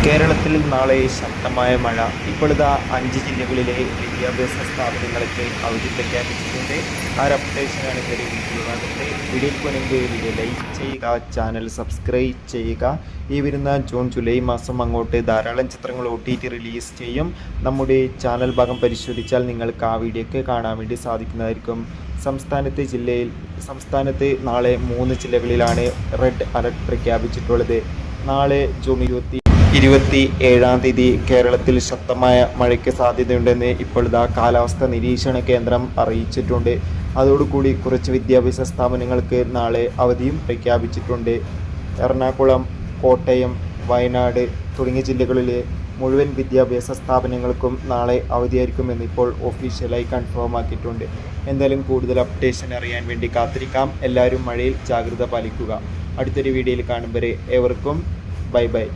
കേരളത്തിൽ നാളെ ശക്തമായ മഴ. ഇപ്പോഴിതാ 5 ജില്ലകളിലെ വിദ്യാഭ്യാസ സ്ഥാപനങ്ങൾക്ക് അവധി പ്രഖ്യാപിച്ചിട്ടുണ്ട്. ആ ഒരു അപ്ഡേഷനാണ് ഇതൊരു വീഡിയോ ഭാഗത്ത്. വീഡിയോയ്ക്ക് മുൻപ് വീഡിയോ ലൈക്ക് ചെയ്യുക, ചാനൽ സബ്സ്ക്രൈബ് ചെയ്യുക. ഈ വരുന്ന ജൂൺ ജൂലൈ മാസം അങ്ങോട്ട് ധാരാളം ചിത്രങ്ങൾ OTT റിലീസ് ചെയ്യും. നമ്മുടെ ചാനൽ ഭാഗം പരിശോധിച്ചാൽ നിങ്ങൾക്ക് ആ വീഡിയോയ്ക്ക് കാണാൻ വേണ്ടി സാധിക്കുന്നതായിരിക്കും. സംസ്ഥാനത്ത് നാളെ 3 ജില്ലകളിലാണ് റെഡ് അലർട്ട് പ്രഖ്യാപിച്ചിട്ടുള്ളത്. നാളെ ജൂൺ 27-ാം തീയതി കേരളത്തിൽ ശക്തമായ മഴയ്ക്ക് സാധ്യതയുണ്ടെന്ന് ഇപ്പോഴത്തെ കാലാവസ്ഥാ നിരീക്ഷണ കേന്ദ്രം അറിയിച്ചിട്ടുണ്ട്. അതോടുകൂടി കുറച്ച് വിദ്യാഭ്യാസ സ്ഥാപനങ്ങൾക്ക് നാളെ അവധിയും പ്രഖ്യാപിച്ചിട്ടുണ്ട്. എറണാകുളം, കോട്ടയം, വയനാട് തുടങ്ങിയ ജില്ലകളിലെ മുഴുവൻ വിദ്യാഭ്യാസ സ്ഥാപനങ്ങൾക്കും നാളെ അവധിയായിരിക്കുമെന്ന് ഇപ്പോൾ ഒഫീഷ്യലായി കൺഫേം ആക്കിയിട്ടുണ്ട്. എന്തായാലും കൂടുതൽ അപ്ഡേഷൻ അറിയാൻ വേണ്ടി കാത്തിരിക്കാം. എല്ലാവരും മഴയിൽ ജാഗ്രത പാലിക്കുക. അടുത്തൊരു വീഡിയോയിൽ കാണും വരെ ഏവർക്കും ബൈ ബൈ.